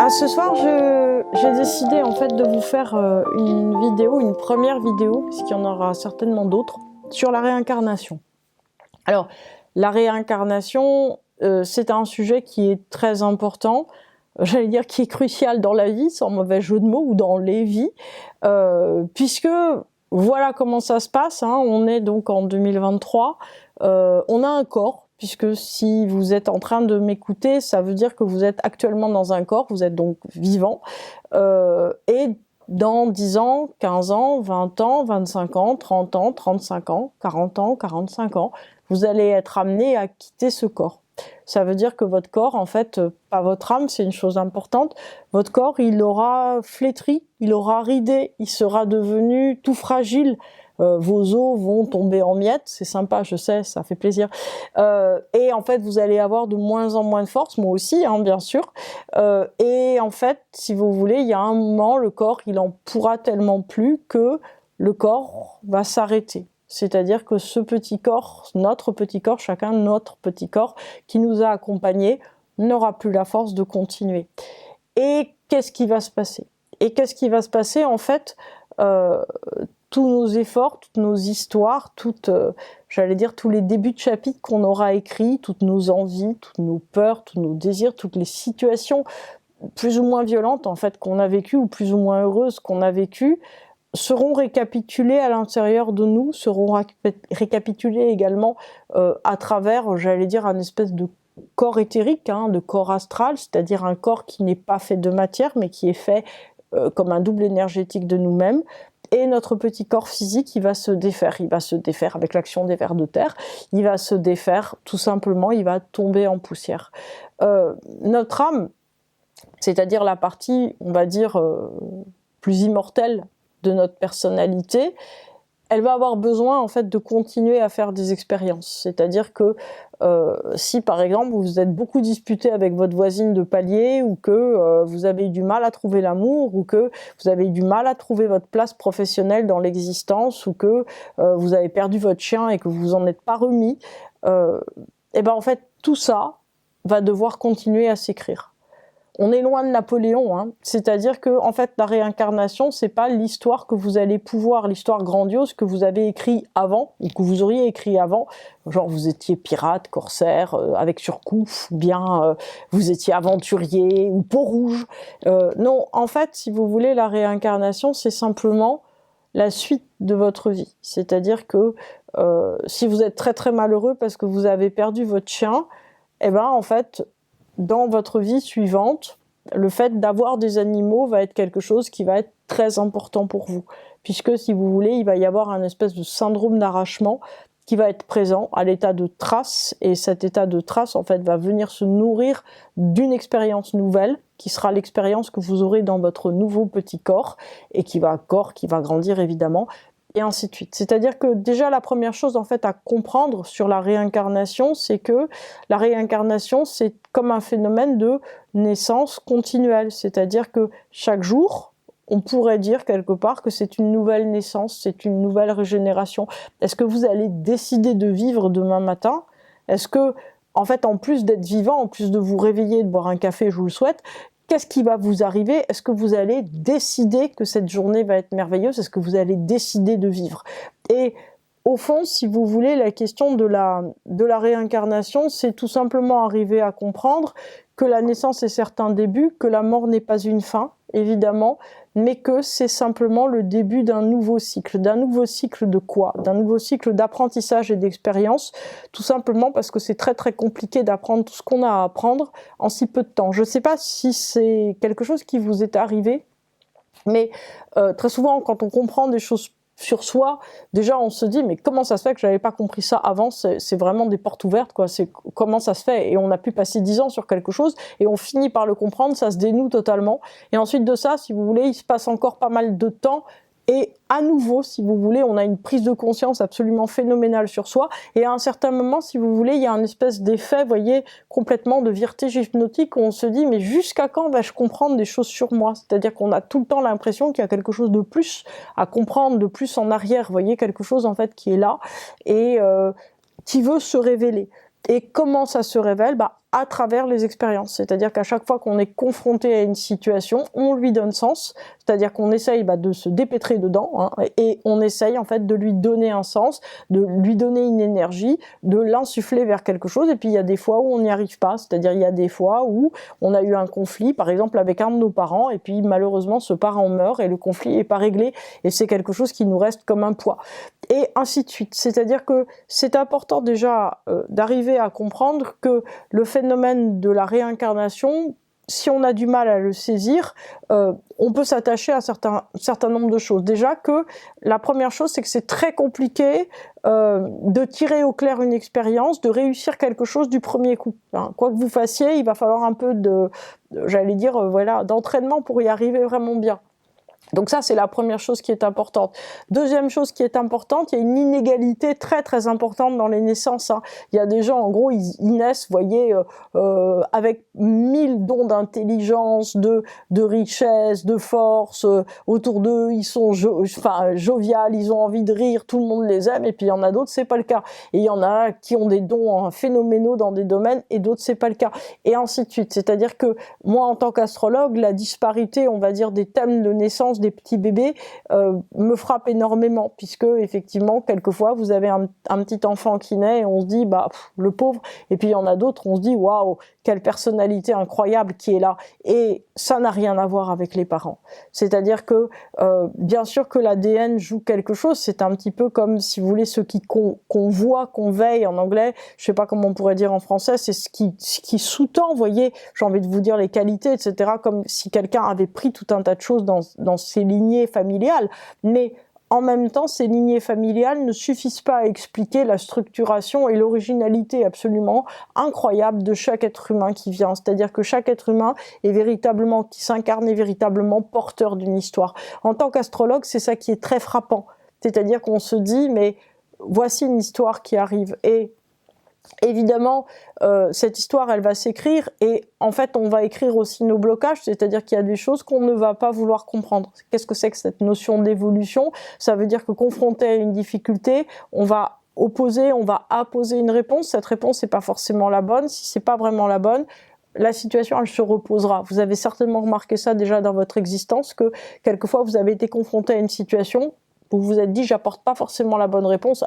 Ce soir, j'ai décidé en fait de vous faire une vidéo, une première vidéo, puisqu'il y en aura certainement d'autres, sur la réincarnation. Alors, la réincarnation, c'est un sujet qui est très important, j'allais dire qui est crucial dans la vie, sans mauvais jeu de mots, ou dans les vies, puisque voilà comment ça se passe, hein, on est donc en 2023, on a un corps, puisque si vous êtes en train de m'écouter, ça veut dire que vous êtes actuellement dans un corps, vous êtes donc vivant, et dans 10 ans, 15 ans, 20 ans, 25 ans, 30 ans, 35 ans, 40 ans, 45 ans, vous allez être amené à quitter ce corps. Ça veut dire que votre corps, en fait, pas votre âme, c'est une chose importante, votre corps, il aura flétri, il aura ridé, il sera devenu tout fragile, vos os vont tomber en miettes, c'est sympa, je sais, ça fait plaisir. Et en fait, vous allez avoir de moins en moins de force, moi aussi, hein, bien sûr. Et en fait, si vous voulez, il y a un moment, le corps, il en pourra tellement plus que le corps va s'arrêter. C'est-à-dire que ce petit corps, notre petit corps, chacun notre petit corps, qui nous a accompagnés, n'aura plus la force de continuer. Et qu'est-ce qui va se passer ? Et qu'est-ce qui va se passer ? En fait, tous nos efforts, toutes nos histoires, j'allais dire tous les débuts de chapitres qu'on aura écrits, toutes nos envies, toutes nos peurs, tous nos désirs, toutes les situations plus ou moins violentes en fait qu'on a vécues ou plus ou moins heureuses qu'on a vécues, seront récapitulées à l'intérieur de nous, seront récapitulées également à travers, j'allais dire, un espèce de corps éthérique, hein, de corps astral, c'est-à-dire un corps qui n'est pas fait de matière, mais qui est fait comme un double énergétique de nous-mêmes. Et notre petit corps physique, il va se défaire avec l'action des vers de terre, il va se défaire, tout simplement, il va tomber en poussière. Notre âme, c'est-à-dire la partie, on va dire, plus immortelle de notre personnalité, elle va avoir besoin en fait de continuer à faire des expériences. C'est-à-dire que si par exemple vous êtes beaucoup disputé avec votre voisine de palier, ou que vous avez eu du mal à trouver l'amour, ou que vous avez eu du mal à trouver votre place professionnelle dans l'existence, ou que vous avez perdu votre chien et que vous vous en êtes pas remis, et ben en fait tout ça va devoir continuer à s'écrire. On est loin de Napoléon, hein. C'est-à-dire que en fait la réincarnation, c'est pas l'histoire que vous allez pouvoir, l'histoire grandiose que vous avez écrit avant, ou que vous auriez écrit avant, genre vous étiez pirate, corsaire, avec Surcouf, bien vous étiez aventurier, ou peau rouge. Non, en fait, si vous voulez, la réincarnation, c'est simplement la suite de votre vie. C'est-à-dire que si vous êtes très très malheureux parce que vous avez perdu votre chien, eh ben en fait, dans votre vie suivante, le fait d'avoir des animaux va être quelque chose qui va être très important pour vous. Puisque, si vous voulez, il va y avoir un espèce de syndrome d'arrachement qui va être présent à l'état de trace. Et cet état de trace, en fait, va venir se nourrir d'une expérience nouvelle, qui sera l'expérience que vous aurez dans votre nouveau petit corps, et qui va grandir évidemment, et ainsi de suite. C'est-à-dire que déjà la première chose en fait à comprendre sur la réincarnation, c'est que la réincarnation, c'est comme un phénomène de naissance continuelle. C'est-à-dire que chaque jour, on pourrait dire quelque part que c'est une nouvelle naissance, c'est une nouvelle régénération. Est-ce que vous allez décider de vivre demain matin ? Est-ce que, en fait, en plus d'être vivant, en plus de vous réveiller, de boire un café, je vous le souhaite, qu'est-ce qui va vous arriver ? Est-ce que vous allez décider que cette journée va être merveilleuse ? Est-ce que vous allez décider de vivre ? Et au fond, si vous voulez, la question de la réincarnation, c'est tout simplement arriver à comprendre que la naissance est certes un début, que la mort n'est pas une fin, évidemment, mais que c'est simplement le début d'un nouveau cycle. D'un nouveau cycle de quoi ? D'un nouveau cycle d'apprentissage et d'expérience, tout simplement parce que c'est très très compliqué d'apprendre tout ce qu'on a à apprendre en si peu de temps. Je ne sais pas si c'est quelque chose qui vous est arrivé, mais très souvent quand on comprend des choses sur soi, déjà on se dit mais comment ça se fait que j'avais pas compris ça avant ? C'est vraiment des portes ouvertes, quoi. C'est comment ça se fait ? Et on a pu passer 10 ans sur quelque chose et on finit par le comprendre, ça se dénoue totalement. Et ensuite de ça, si vous voulez, il se passe encore pas mal de temps. Et à nouveau, si vous voulez, on a une prise de conscience absolument phénoménale sur soi. Et à un certain moment, si vous voulez, il y a un espèce d'effet, vous voyez, complètement de vertige hypnotique où on se dit, mais jusqu'à quand vais-je comprendre des choses sur moi ? C'est-à-dire qu'on a tout le temps l'impression qu'il y a quelque chose de plus à comprendre, de plus en arrière. Vous voyez, quelque chose en fait qui est là et qui veut se révéler. Et comment ça se révèle ? à travers les expériences. C'est-à-dire qu'à chaque fois qu'on est confronté à une situation, on lui donne sens, c'est-à-dire qu'on essaye de se dépêtrer dedans, hein, et on essaye en fait de lui donner un sens, de lui donner une énergie, de l'insuffler vers quelque chose. Et puis il y a des fois où on n'y arrive pas, c'est-à-dire il y a des fois où on a eu un conflit, par exemple avec un de nos parents, et puis malheureusement ce parent meurt et le conflit n'est pas réglé, et c'est quelque chose qui nous reste comme un poids. Et ainsi de suite. C'est-à-dire que c'est important déjà d'arriver à comprendre que le phénomène de la réincarnation, si on a du mal à le saisir, on peut s'attacher à un certain nombre de choses. Déjà que la première chose, c'est que c'est très compliqué de tirer au clair une expérience, de réussir quelque chose du premier coup. Hein, quoi que vous fassiez, il va falloir un peu d'entraînement pour y arriver vraiment bien. Donc ça, c'est la première chose qui est importante. Deuxième chose qui est importante, il y a une inégalité très très importante dans les naissances. Hein. Il y a des gens, en gros, ils naissent, vous voyez, avec 1000 dons d'intelligence, de richesse, de force. Autour d'eux, ils sont joviales, ils ont envie de rire, tout le monde les aime. Et puis il y en a d'autres, c'est pas le cas. Et il y en a qui ont des dons phénoménaux dans des domaines, et d'autres, c'est pas le cas. Et ainsi de suite. C'est-à-dire que moi, en tant qu'astrologue, la disparité, on va dire, des thèmes de naissance des petits bébés me frappe énormément, puisque effectivement quelquefois vous avez un petit enfant qui naît et on se dit le pauvre, et puis il y en a d'autres, on se dit waouh, quelle personnalité incroyable qui est là. Et ça n'a rien à voir avec les parents. C'est-à-dire que bien sûr que l'ADN joue quelque chose, c'est un petit peu comme, si vous voulez, ce qu'on voit, qu'on veille en anglais, je sais pas comment on pourrait dire en français, c'est ce qui sous-tend, vous voyez, j'ai envie de vous dire les qualités, etc., comme si quelqu'un avait pris tout un tas de choses dans ses lignées familiales, mais en même temps, ces lignées familiales ne suffisent pas à expliquer la structuration et l'originalité absolument incroyable de chaque être humain qui vient. C'est-à-dire que chaque être humain qui s'incarne est véritablement porteur d'une histoire. En tant qu'astrologue, c'est ça qui est très frappant. C'est-à-dire qu'on se dit, mais voici une histoire qui arrive. Et évidemment, cette histoire, elle va s'écrire, et en fait, on va écrire aussi nos blocages, c'est-à-dire qu'il y a des choses qu'on ne va pas vouloir comprendre. Qu'est-ce que c'est que cette notion d'évolution? Ça veut dire que confronté à une difficulté, on va apposer une réponse. Cette réponse n'est pas forcément la bonne. Si c'est pas vraiment la bonne, la situation, elle se reposera. Vous avez certainement remarqué ça déjà dans votre existence, que quelquefois vous avez été confronté à une situation, vous vous êtes dit, j'apporte pas forcément la bonne réponse.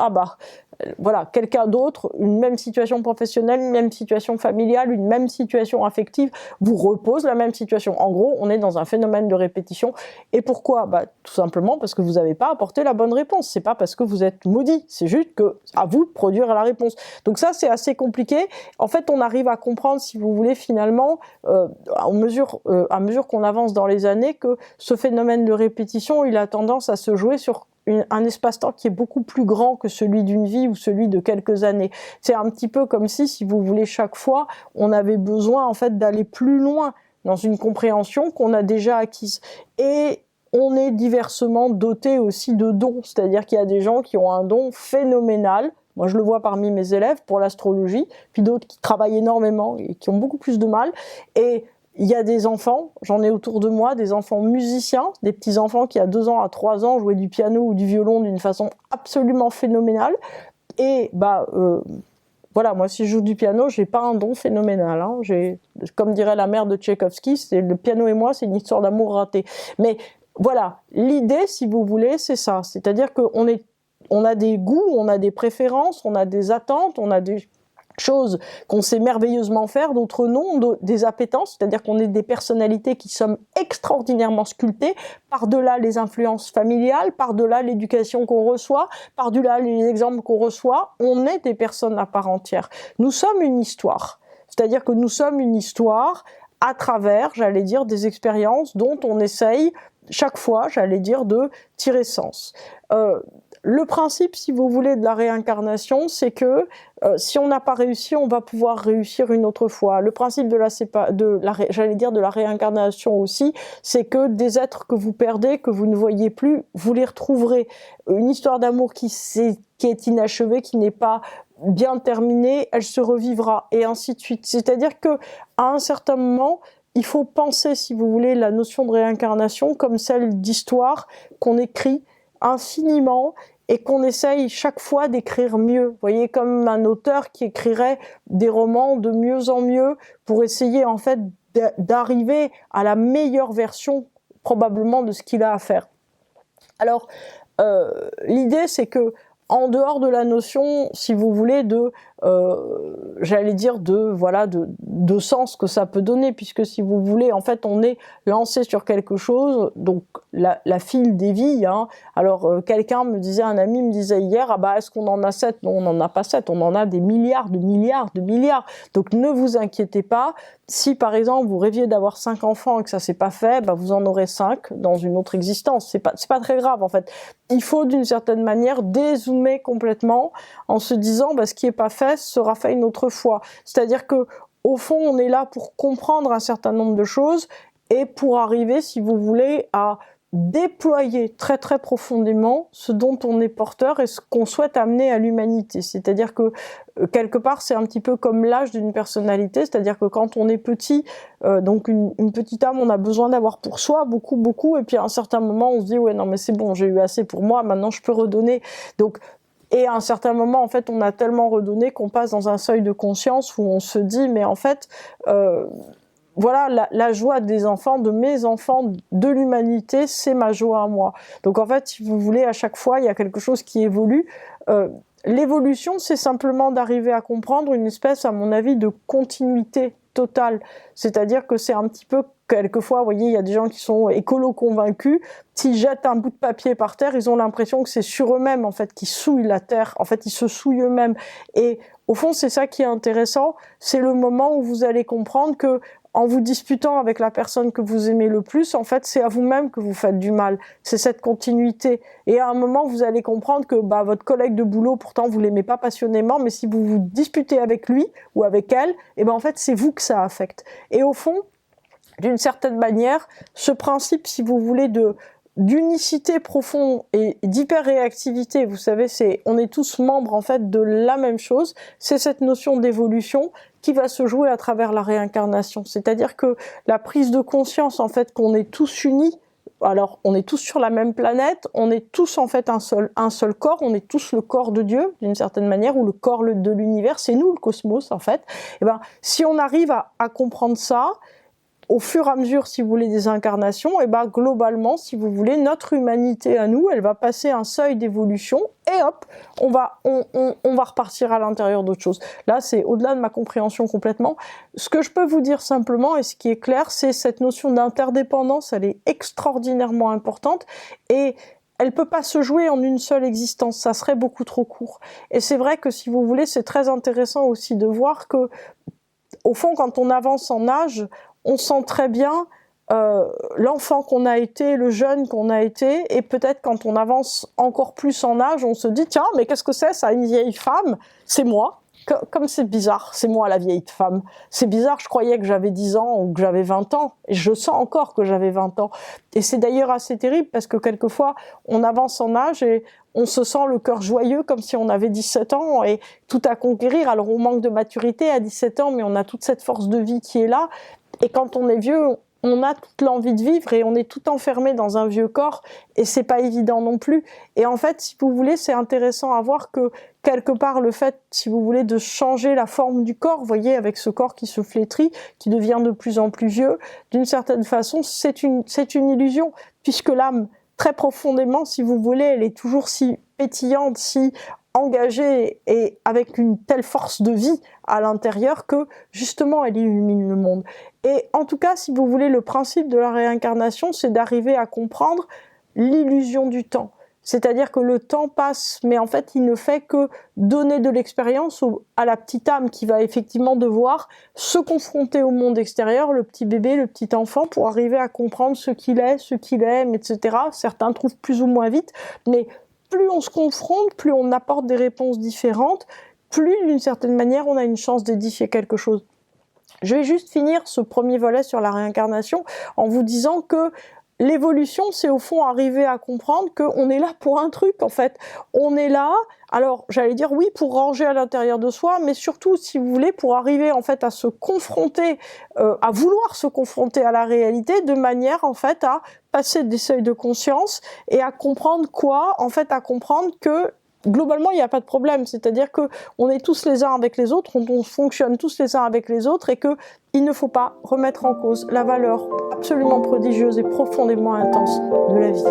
Voilà, quelqu'un d'autre, une même situation professionnelle, une même situation familiale, une même situation affective, vous repose la même situation. En gros, on est dans un phénomène de répétition. Et pourquoi? Tout simplement parce que vous n'avez pas apporté la bonne réponse. C'est pas parce que vous êtes maudit, c'est juste que à vous de produire la réponse. Donc ça, c'est assez compliqué. En fait, on arrive à comprendre, si vous voulez, finalement, à mesure qu'on avance dans les années, que ce phénomène de répétition, il a tendance à se jouer sur un espace-temps qui est beaucoup plus grand que celui d'une vie ou celui de quelques années. C'est un petit peu comme si vous voulez, chaque fois, on avait besoin en fait d'aller plus loin dans une compréhension qu'on a déjà acquise. Et on est diversement doté aussi de dons, c'est-à-dire qu'il y a des gens qui ont un don phénoménal. Moi, je le vois parmi mes élèves pour l'astrologie, puis d'autres qui travaillent énormément et qui ont beaucoup plus de mal. Et il y a des enfants, j'en ai autour de moi, des enfants musiciens, des petits-enfants qui à 2 ans, à 3 ans, jouaient du piano ou du violon d'une façon absolument phénoménale. Et voilà, moi si je joue du piano, j'ai pas un don phénoménal. Hein. Comme dirait la mère de Tchaïkovski, c'est le piano et moi, c'est une histoire d'amour ratée. Mais voilà, l'idée, si vous voulez, c'est ça. C'est-à-dire qu'on a des goûts, on a des préférences, on a des attentes, on a des choses qu'on sait merveilleusement faire, d'autres non, des appétences, c'est-à-dire qu'on est des personnalités qui sommes extraordinairement sculptées, par-delà les influences familiales, par-delà l'éducation qu'on reçoit, par-delà les exemples qu'on reçoit, on est des personnes à part entière. Nous sommes une histoire, c'est-à-dire que nous sommes une histoire à travers, j'allais dire, des expériences dont on essaye chaque fois, j'allais dire, de tirer sens. Le principe, si vous voulez, de la réincarnation, c'est que si on n'a pas réussi, on va pouvoir réussir une autre fois. Le principe de la réincarnation aussi, c'est que des êtres que vous perdez, que vous ne voyez plus, vous les retrouverez. Une histoire d'amour qui est inachevée, qui n'est pas bien terminée, elle se revivra, et ainsi de suite. C'est-à-dire que à un certain moment, il faut penser, si vous voulez, la notion de réincarnation comme celle d'histoire qu'on écrit infiniment, et qu'on essaye chaque fois d'écrire mieux. Vous voyez, comme un auteur qui écrirait des romans de mieux en mieux pour essayer en fait d'arriver à la meilleure version probablement de ce qu'il a à faire. Alors, l'idée c'est que en dehors de la notion, si vous voulez, j'allais dire de sens que ça peut donner, puisque si vous voulez, en fait, on est lancé sur quelque chose, donc la file des vies. Hein. Alors, un ami me disait hier, ah bah, est-ce qu'on en a 7? Non, on n'en a pas 7, on en a des milliards, de milliards, de milliards. Donc, ne vous inquiétez pas. Si, par exemple, vous rêviez d'avoir 5 enfants et que ça s'est pas fait, bah, vous en aurez 5 dans une autre existence. C'est pas très grave, en fait. Il faut, d'une certaine manière, dézoomer complètement en se disant, bah, ce qui est pas fait sera fait une autre fois. C'est-à-dire que, au fond, on est là pour comprendre un certain nombre de choses et pour arriver, si vous voulez, à déployer très très profondément ce dont on est porteur et ce qu'on souhaite amener à l'humanité. C'est-à-dire que quelque part c'est un petit peu comme l'âge d'une personnalité, c'est-à-dire que quand on est petit, donc une petite âme, on a besoin d'avoir pour soi beaucoup, et puis à un certain moment on se dit ouais non mais c'est bon, j'ai eu assez pour moi, maintenant je peux redonner. Donc et à un certain moment, en fait, on a tellement redonné qu'on passe dans un seuil de conscience où on se dit mais en fait voilà, la joie des enfants, de mes enfants, de l'humanité, c'est ma joie à moi. Donc en fait, si vous voulez, à chaque fois, il y a quelque chose qui évolue. L'évolution, c'est simplement d'arriver à comprendre une espèce, à mon avis, de continuité totale. C'est-à-dire que c'est un petit peu, quelquefois, vous voyez, il y a des gens qui sont écolos convaincus, s'ils jettent un bout de papier par terre, ils ont l'impression que c'est sur eux-mêmes, en fait, qu'ils souillent la terre. En fait, ils se souillent eux-mêmes. Et au fond, c'est ça qui est intéressant, c'est le moment où vous allez comprendre que en vous disputant avec la personne que vous aimez le plus, en fait, c'est à vous-même que vous faites du mal. C'est cette continuité. Et à un moment, vous allez comprendre que votre collègue de boulot, pourtant, vous l'aimez pas passionnément, mais si vous vous disputez avec lui ou avec elle, en fait, c'est vous que ça affecte. Et au fond, d'une certaine manière, ce principe, si vous voulez, d'unicité profonde et d'hyper-réactivité, vous savez, on est tous membres, en fait, de la même chose. C'est cette notion d'évolution qui va se jouer à travers la réincarnation. C'est-à-dire que la prise de conscience, en fait, qu'on est tous unis, alors on est tous sur la même planète, on est tous en fait un seul corps, on est tous le corps de Dieu, d'une certaine manière, ou le corps de l'univers, c'est nous le cosmos, en fait. Si on arrive à comprendre ça, au fur et à mesure, si vous voulez, des incarnations, globalement, si vous voulez, notre humanité à nous, elle va passer un seuil d'évolution et hop, on va repartir à l'intérieur d'autre chose. Là, c'est au-delà de ma compréhension complètement. Ce que je peux vous dire simplement, et ce qui est clair, c'est cette notion d'interdépendance, elle est extraordinairement importante et elle peut pas se jouer en une seule existence, ça serait beaucoup trop court. Et c'est vrai que si vous voulez, c'est très intéressant aussi de voir que, au fond, quand on avance en âge, on sent très bien l'enfant qu'on a été, le jeune qu'on a été, et peut-être quand on avance encore plus en âge, on se dit « Tiens, mais qu'est-ce que c'est ça, une vieille femme? C'est moi !» Comme c'est bizarre, c'est moi la vieille femme. C'est bizarre, je croyais que j'avais 10 ans ou que j'avais 20 ans, et je sens encore que j'avais 20 ans. Et c'est d'ailleurs assez terrible, parce que quelquefois, on avance en âge et on se sent le cœur joyeux comme si on avait 17 ans et tout à conquérir. Alors on manque de maturité à 17 ans, mais on a toute cette force de vie qui est là. Et quand on est vieux, on a toute l'envie de vivre et on est tout enfermé dans un vieux corps et c'est pas évident non plus. Et en fait, si vous voulez, c'est intéressant à voir que quelque part le fait, si vous voulez, de changer la forme du corps, vous voyez, avec ce corps qui se flétrit, qui devient de plus en plus vieux, d'une certaine façon, c'est une illusion, puisque l'âme, très profondément, si vous voulez, elle est toujours si pétillante, si engagée et avec une telle force de vie à l'intérieur que, justement, elle illumine le monde. Et en tout cas, si vous voulez, le principe de la réincarnation, c'est d'arriver à comprendre l'illusion du temps. C'est-à-dire que le temps passe, mais en fait, il ne fait que donner de l'expérience à la petite âme qui va effectivement devoir se confronter au monde extérieur, le petit bébé, le petit enfant, pour arriver à comprendre ce qu'il est, ce qu'il aime, etc. Certains trouvent plus ou moins vite, mais plus on se confronte, plus on apporte des réponses différentes, plus, d'une certaine manière, on a une chance d'édifier quelque chose. Je vais juste finir ce premier volet sur la réincarnation en vous disant que l'évolution, c'est au fond arriver à comprendre qu'on est là pour un truc, en fait. On est là, alors j'allais dire oui, pour ranger à l'intérieur de soi, mais surtout, si vous voulez, pour arriver en fait à se confronter, à vouloir se confronter à la réalité, de manière en fait à passer des seuils de conscience et à comprendre quoi? En fait, à comprendre que globalement, il n'y a pas de problème, c'est-à-dire que on est tous les uns avec les autres, on fonctionne tous les uns avec les autres et que il ne faut pas remettre en cause la valeur absolument prodigieuse et profondément intense de la vie.